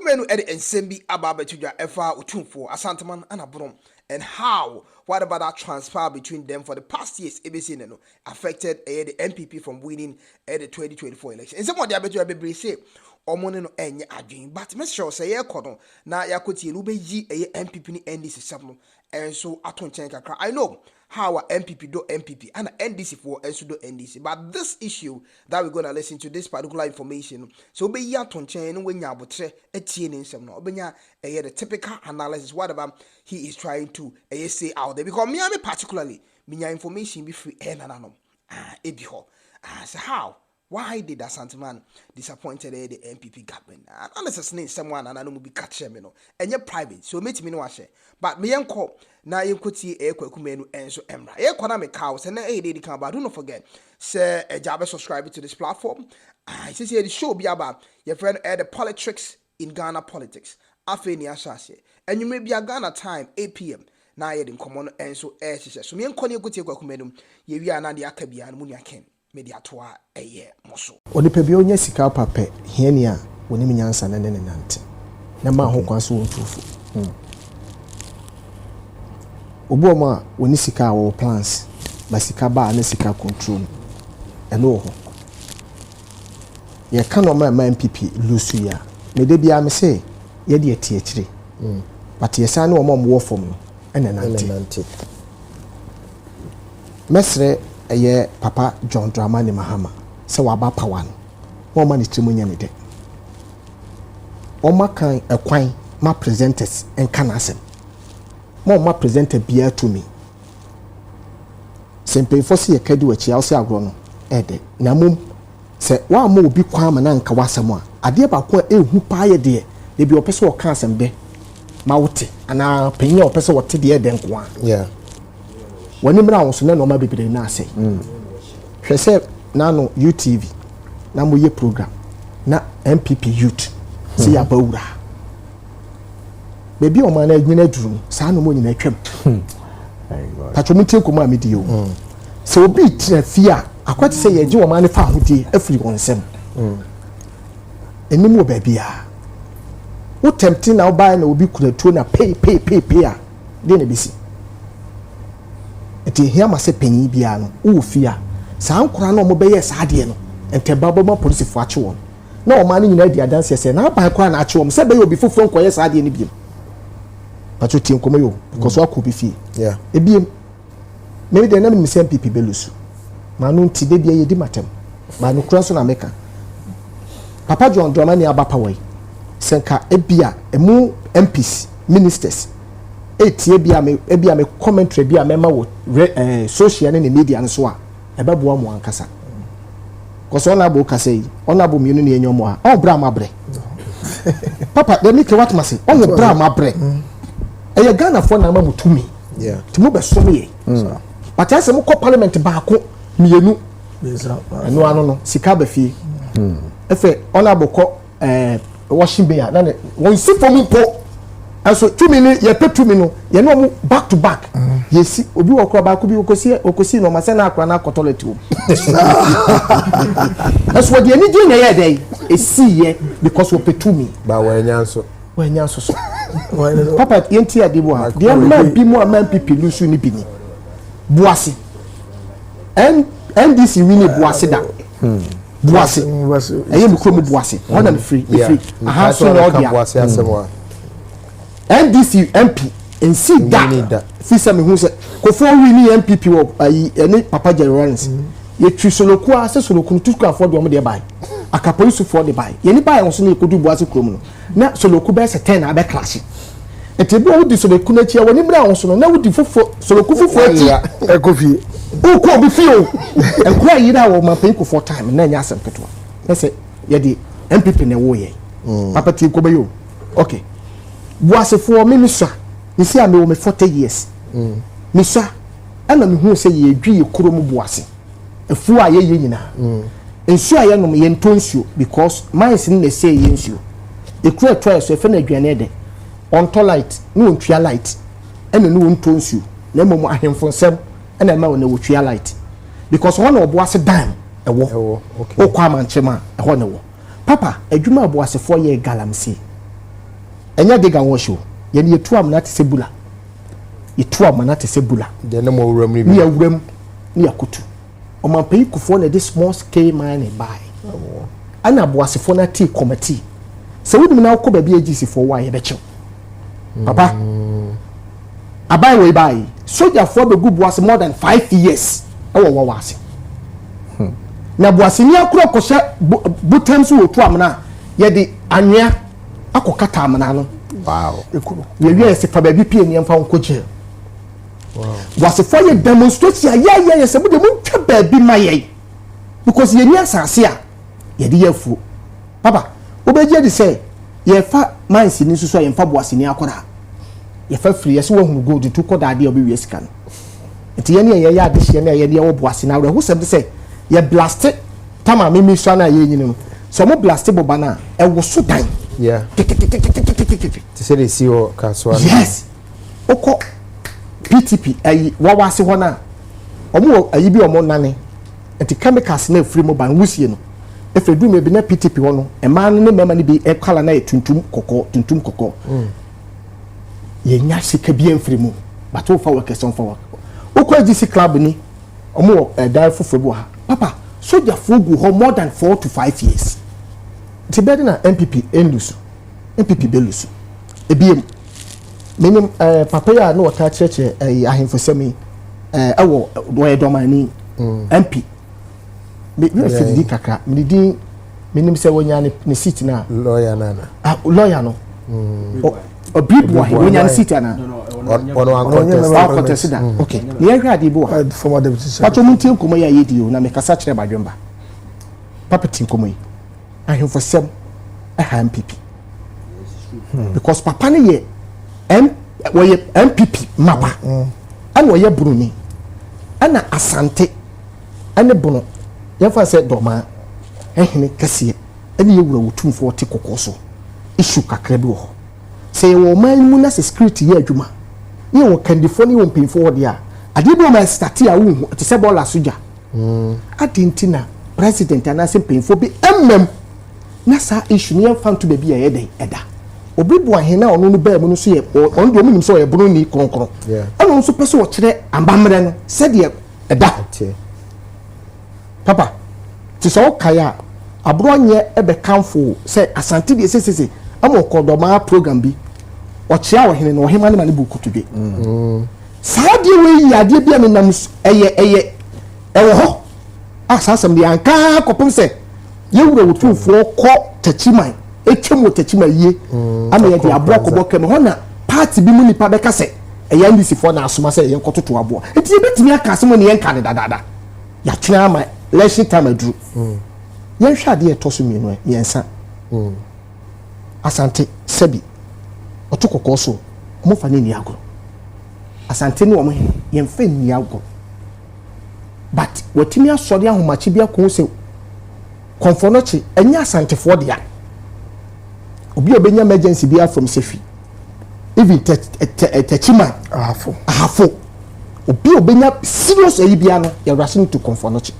Manu and Nsembi Ababetuja Efa Otumfuo Asanteman and how what about that transfer between them for the past years ABC affected the NPP from winning the 2024 election. And someone the Abetuja say Omono no enye adwin but me sure say ye kono na yakoti no be yi NPP ni NDC sabno enso atonchen kakra. I know how NPP do NPP and NDC for enso do NDC, but this issue that we're going to listen to, this particular information, so be ya atonchen when ya botre etie ni nsem no obenya the typical analysis whatever he is trying to say out there, because me particularly me information be free no ebi ho so how. Why did Asanteman disappointed the NPP government? Unless it's name someone and I know be catch me no. And you're private, so meet me no share. But me yanko na yankuti Kwaku Manu and so emra. Economic house and they come about. Do not forget, say a job subscribe to this platform. I say the show be about your friend the politics in Ghana politics. Afe ni asase. And you may be a Ghana time 8 p.m. Na ye din common and so air so me yanko yankuti Kwaku Manu. Ye wi ana de akabia no munya ken. Media toa eye moso onipa bi onya sika pape hiani a woni minyansa na ne nante na ma ho kwanso wontufu obo ma woni sika wo plans ba sika ba na sika control eno ho ye kan o ma NPP lusu ya me de bia me say ye de ati akire but ye sa na o ma mo fom no ene nante mesre eye papa John Dramani Mahama se waba pawan wo ma ni trimunya ne de o ma kan ekwan ma presenters en kanasem mo ma presenter bia to me sempe fosi ye kadi wachi awse agro no ede na mum se wa ma obi kwa ma na nka wasem a ade ba ko ehu pa ye de e bi opese o kan asem be ma wote ana penya opese wote de de nko a yeah wani mra won so na no ma bebere na ase hwese na no UTV na mo ye program na NPP youth si ya bawura bebi o ma na adwina duru sa no mo nyina twam patro mutie ko ma medi yo se obi tira fia akwati se ye je o ma ne fa hodie afiri wonsem enimu bebi a wo tempti na oba na obi kuratuo na pay a de na bisi eti hia ma se panyi bia no wo fia sa ankora na omobeye sa ade no ente baboma police fo ache won na o ma ne nyina di adanse se na ban kora na ache won se be obi fofo nkoye sa ade ne biem pacho tie nkomo yo because wa ko bi fie yeah ebiem me de na me se NPP belusu ma no nti de bia ye di matem ma no kura so na meka papa John Dramani abapawai senka ebia emu MPs ministers etie bia me commentary bia me ma wo social ne media nso a ebeboa mo ankasa koso na bo kasa yi ona bo mienu ne enyomo a o bra mabre papa de make what must on the bra mabre e Ghana for na ma mutumi yeah timo be so me but ase mo ko parliament ba ko mienu eno ano no sika ba fie efe ona bo ko washing bay na ne won si fo po aso 2 minutes ye pe 2 minutes ye no mu back to back yesi obi wokro ba ko bi okosi no mase na akra na toilet o aso what ye ni je na ye dey e see ye because we pe 2 minutes ba wanya so papa yenti adibo ha de ma bi mu ama NPP lusu ni bi ni buase NDC wini buase da buase eye mi kromo buase ona me free aha so no dia buase asemo NDC MP nsi da fisa me hu se kofo wi ni NPP wo ayi ene papa Jerence ye twi soloku a se soloku tu kwa for de mo de bai aka police for de bai ye ni bai won so na ekodu buase krom no na soloku be se 10 na be clash etebi wo di soloku na chi a woni mra won so no na wo di fofo soloku fofo ati ekofi o ko bi fio enkura yi da wo ma pay ko for time na nya asem petwa na se ye di NPP na wo ye papa ti ko be yo okay buase for minister isi ame wo me 40 years misa ana me hu se ye dwi kurom buase efu a ye nyina ensu a ye nom ye ntonsuo because mines ni na say ye nsuo ekura try so efe na aduane de on to light no ntwia light ene no ntonsuo na mom ahemfo nsem ene ma wo na wo twia light because one obuase dan ewo okay o kwa manchema e ho ne wo papa adwuma buase for ye galamsi enya de ga wo show ye ne yetu amana te sebula yetu amana te sebula de na mo wuram ni ni awuram ni yakutu omampai kufo na de small scale mining buy ana boasefo na tea committee se wudi na akọ ba bi agisi for wa ye be chew papa abai we buy soldier for be gu boase more than 5 years e wo wase na boase ni akọ ko hye butam so otu amana ye de anwea akokata amana no wow ye wie se fa ba bi pie ni mfa nko je wow boase for ye demonstration ya se bude mu twa ba bi maye because ye ni asase a ye de yafu papa obeje de say ye fa mansi ni susu ye fa boase ni akora ye fa free ye se wo hu gold to koda de obi wie sika no enti ye ne ye ya de hye na ye de wo boase na wo sem de say ye blast tama mimi so na ye nyini no so mo blast boba na e wo so dan yeah to say they see o kaswa yes oko PTP ayi wawase ho na omo ayi bi omo nane enti chemicals na free mo ban wusie no efedu me bi na PTP ho no e man ne mema ne bi e kala na tuntum kokko ye nya sika bi enfree mu bato fa wakeson fa wa oko agisi club ni omo dan fofo bi ha papa soldier fogu ho more than 4 to 5 years tibedi na NPP endusu NPP belusu ebiem menim papa ya no wata cheche ahemfosemi ewo do domani MP me fidi kaka menim se wonya ne seat na lawyer nana lawyer no obibu wa wonya ne seat na ono contest da okay ne yahwa de bo former deputy secretary pato muntie nkomo ya yedi o na me kasa kire badwemba papa tin nkomo yi ahemfosem MPP because papa ne ye MPP mapa ana oye bruni ana asante ane bono yafa se doma ehene kase ane yewura Otumfuo te kokoso issue kakra bi ho se wo man mu na security ye adwuma ye wo kandifo ne wo mpinfo ho dia ade bi o ma start a wo te se bola soja adentina president anase mpinfo bi na sa issue ne yamfa nto ba bi ye den eda obi bo ahena ono no ba mu no so ye on do munim so ye bono ni kronkron ano nso pese wo kire ambamre no se de eda papa ti so kaya abronye ebe kanfo se asante de sesese amo kodoma program bi o chia wo hene no hema ne mane bu kutudwe saade we ya de bia me nam eye ewo ho asasam de anka kopem se yewura Otumfuo ko tachiman etwemo tachiman ye ama ye de abrokobọ kem ho na party bi mu nipa beka se eya ndisi fo na asoma se ye nkototo abo enti ye betimi aka asemo ne ye nka ne dadada ya twena ama election time adru ye hwa de etoso mienu ye nsa asante sebi otokoko so mo fa ne ni agoro asante ni omo ye mfa ni agoro but watimi asori ahomachi bia ko se konfonochi enya asante fo dia obi obenya emergency bia from sefi even techima ahafo obi obenya serious ayi bia no ya rushing to konfonochi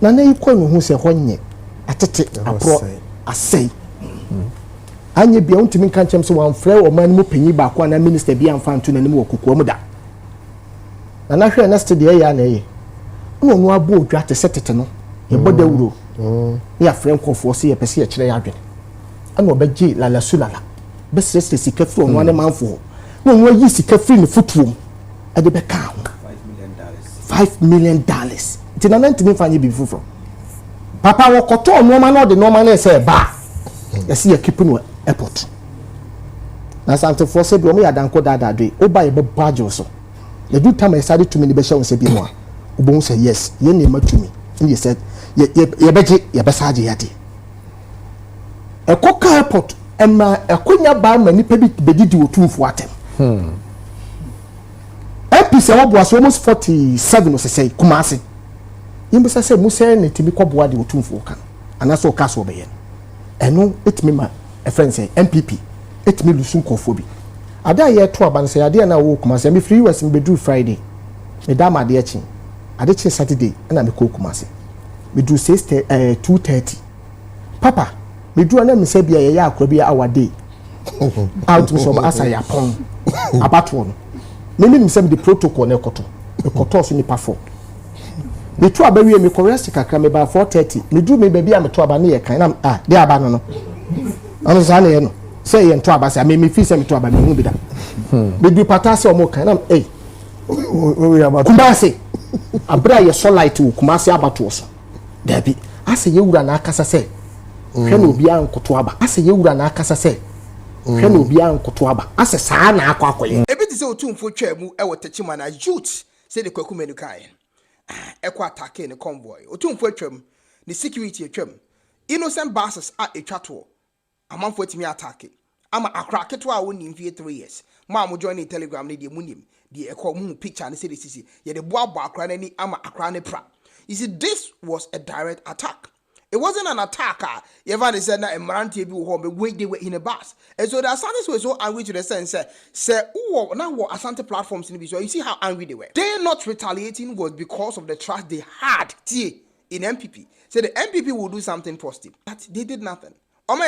na na ikọ no hu se honye atete apro asai anye bia untimi kan chem so wan frɛ o man mu panyi ba kwa na minister bia amfa nto na nim wokokuo mu da na hwɛ next day ya na ye no abo odwa te setete no ye boda wuro ya frɛ nkofo se ye pese ye kyerɛ ya adwene ana obegye lala sulala be stress sika firi ono ane manfo no no yi sika firi ne futuom ade be ka ho $5 million tina na ntimi fanye bi fufuro papa wo koto no ma no de no ma na se ba yesi ya keep no airport na sante for se bi o me ya danko dada do o ba ye be bajo so the do time I started to me be show se bi mo obo say yes ye na ma to me and you said ye beje ye be saje yade ekoka airport ema ekonya ba ma nipa bi bedidi Otumfuo atem MPC was almost 47 or say Kumasi yimbe say musa na timi koboa de Otumfuo kan anaso kaso be eno etimi ma a friend say MPP etimi lusun kofo bi ada ye to aban say ade na wo Kumasi me free was me do Friday me dama ade echi ade chi Saturday na me ko Kumasi me do 2:30 papa me do na me say bia ye akro bia our day out to some asa ya pon about one meaning some the protocol na ekoto so nipa for me to aba wie me correct kakra me ba 4:30 me do me baby am to aba na ye kan na dey aba no ano sa na ye no say ye to aba say me fi say me to aba me hu bi da me do pata say o mo kan na we aba kumase abra ye so light wo kumase aba to so da bi ase ye wura na akasa say hwe na obi ankoto aba ase ye wura na akasa say hwe na obi ankoto aba ase saa na akwakoye ebi ti say Otumfuo twa mu e wo techima na youth say the Kwaku Manu kai ekwa attack in the convoy Otumfuo atwam the security atwam innocent buses a etwato amanfo atimi attack ama akra keto a woni mfie 3 years ma mo join the telegram ne de munim de ekọ mu picture ne say the sisi ye de boabo akra nani ama akra ne pra. You see, this was a direct attack. It wasn't an attacker. Evan said that a man TV home, they were in a bus. And so the Asantes were so angry to the sense, say, oh, now what Asante platforms in the so you see how angry they were. They not retaliating was because of the trust they had in MPP. So the MPP will do something positive. But they did nothing. And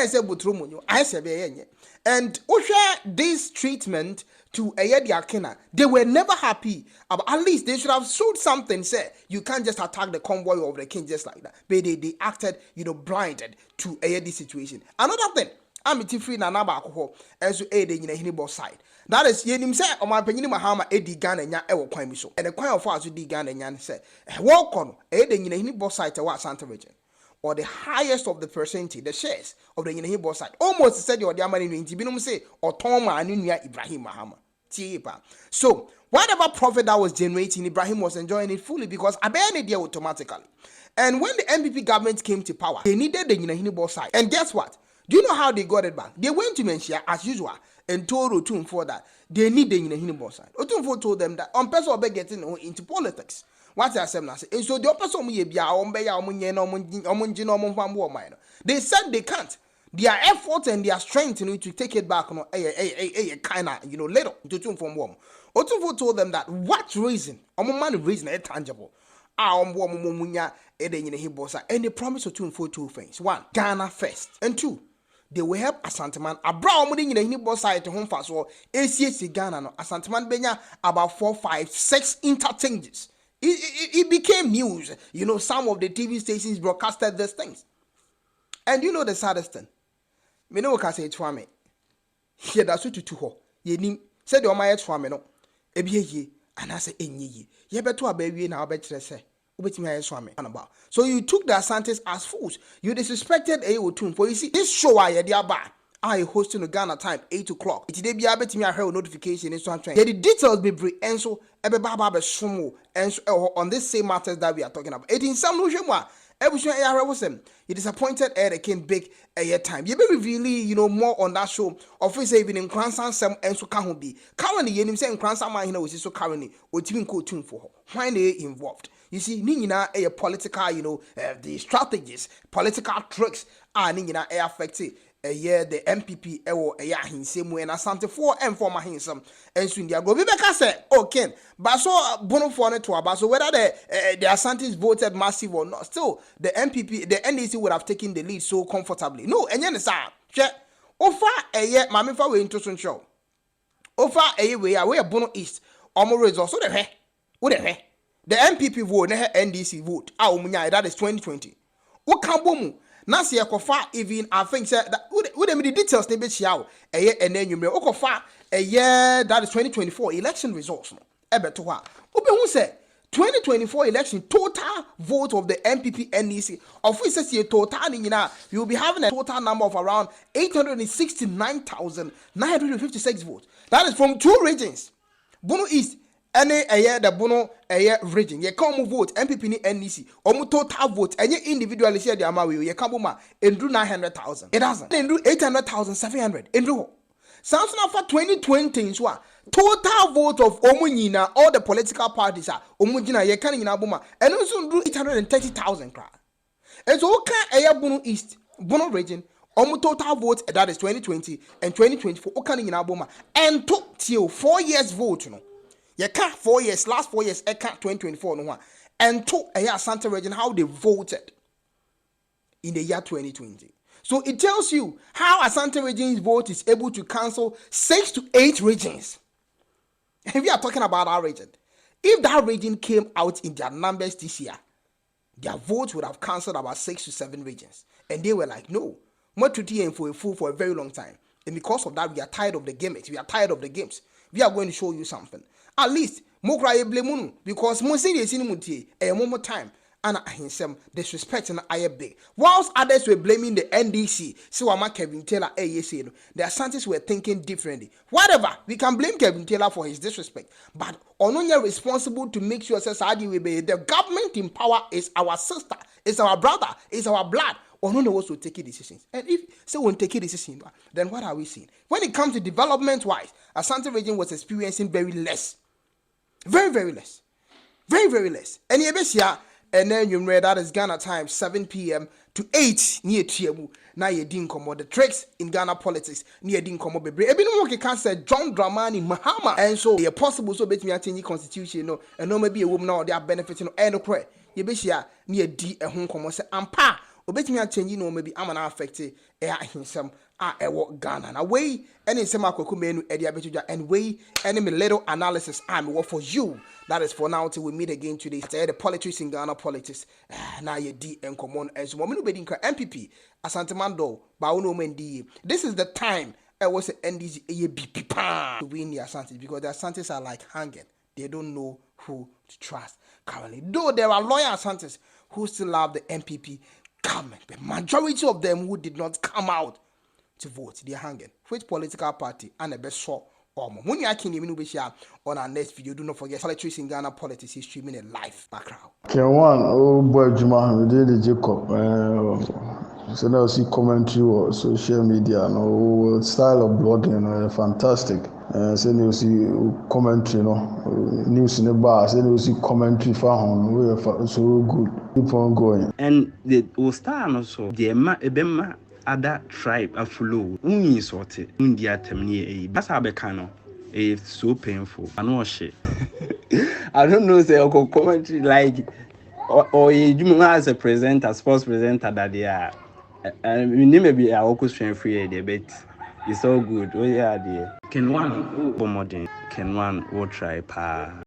this treatment to Ayedi Akena, they were never happy. But at least they should have showed something. Say you can't just attack the convoy of the king just like that. But they acted, blinded to Ayedi situation. Another thing, I'm free na naba alcohol as to aid in the both side. That is yenim say o ma panyin mahama edi Ghana nya e wo kwan mi so. And the kwan of us di Ghana nya say wo kono aid in the both side wa Asante region. Or the highest of the percentage, the shares of the Yenehebo side. Almost said your dear money in Tibinum say, or Toma and Ibrahim Mahama. So, whatever profit that was generating, Ibrahim was enjoying it fully because I banned it automatically. And when the MPP government came to power, they needed the Yenehebo side. And guess what? Do you know how they got it back? They went to Menchia as usual and told Otumfuo that they need the Yenehebo side. Otumfuo told them that on person will be getting into politics. What I said now, and so the opposite they said they can't. Their effort and their strength to take it back, kind of, little to tune from warm. Otumfuo told them that what reason, reason is tangible. And they promised Otumfuo 2 things: 1, Ghana first, and 2, they will help Asanteman. Abraham in the both side to home fast or ACS Ghana. No, Asanteman Benya about 4, 5, 6 interchanges. It became news. Some of the TV stations broadcasted these things. And the saddest thing? Me no can say it for me. Here that's what to ho. Ye nim said the my for me no. Ebi ye and I say enye ye. Ye beto abawie na obetre say. Obetimi aye so me about. So you took the Asantes as fools. You disrespected Otumfuo. You see this show I dey aba. I hosting the Ghana time 8 o'clock. It be able to me a notification in some train. The details be brief and so on this same matters that we are talking about. It in some no shame. You disappointed the king big a year time. You be really more on that show. Office even in Kransan some and so can be. Currently you say Kransan man which is so currently or team co tune for why they involved. You see, Nina a political, the strategies, political tricks are Nina affected. The MPP in same way and Asanteman and former handsome and soon they go. Rebecca said, okay, but so bono for it to about so whether the Asantes voted massive or not, still the MPP, the NDC would have taken the lead so comfortably. No, and then sir, Ofa a year, mammy for way into some show. Ofa a way away Bono East, almost results so the the MPP vote, NDC vote, that is 2020. What can boom? Nasi ekofa even I think say that would the details they be chiao and then you may okofa a year that is 2024 election results no ebeto ha obe hu say 2024 election total vote of the MPP NDC of which says total you will be having a total number of around 869,956 votes. That is from 2 regions, Bono East. Any a year the Bono a year region, ye come vote MPP ni NDC, total vote, and ye individually share the amount ye kabuma and do 900,000. It doesn't. Then do 800,700. And do sounds now for 2020 so total vote of Omunina, all the political parties are Omujina ye can in Abuma, and also do 830,000 cry. And so can a year Bono East, Bono region. Total vote that is 2020 and 2024 Okan in Abuma and took till 4 years vote you can't 4 years, last 4 years, I can't 2024 no one. And took a Asante region how they voted in the year 2020. So it tells you how Asante region's vote is able to cancel 6 to 8 regions. And we are talking about our region. If that region came out in their numbers this year, their votes would have cancelled about 6 to 7 regions. And they were like, no, more to TN for a fool for a very long time. And because of that, we are tired of the gimmicks. We are tired of the games. We are going to show you something. At least, mo cry blame because mo see the mutie a more time. And himself disrespect and I big. Whilst others were blaming the NDC, so I'm Kevin Taylor, the Asantes were thinking differently. Whatever, we can blame Kevin Taylor for his disrespect, but Ononya responsible to make sure the government in power is our sister, is our brother, is our blood. Ononya was to take decisions, and if so won't take a decision, then what are we seeing? When it comes to development-wise, Asante region was experiencing very less, very less, very less, and and then you read that is Ghana time 7 p.m. to 8 near Tiamu. Now you didn't come the tricks in Ghana politics near didn't come be brave. Even more can say John Dramani Mahama. And so it's possible so bet me a change constitution no and no maybe a woman now they are benefiting and no cry. You be here near D a home come say ampa. Obet me a change no maybe I'm an affected air himself a walk Ghana. Now way any sema Kwaku Manu and way any little analysis I'm what for you. That is for now till we meet again today. Stay the politics in Ghana politics. Now you D and come on as woman who NPP Asanteman do Bauno Mendi. This is the time I was NDC to win the Asantes because the Asantes are like hanging. They don't know who to trust currently. Though there are loyal Asantes who still love the NPP government, the majority of them who did not come out to vote, they're hanging. Which political party and the best show? When you are on our next video, do not forget politics in Ghana politics is streaming a live background. K1ng, oh boy, Juma, we did the Jacob. So now see commentary or social media, no style of blogging, fantastic. So you see commentary, no news in the bar. So you see commentary for home, so good. Keep on going. And the Ostar also, the Ebema. Other tribe a flow uni sorted India temni that's how becano it's so painful I know shit I don't know say commentary like or you as a presenter sports presenter that they are and we maybe I also strength free there but it's all good oh yeah dear K1ng modern K1ng will try pa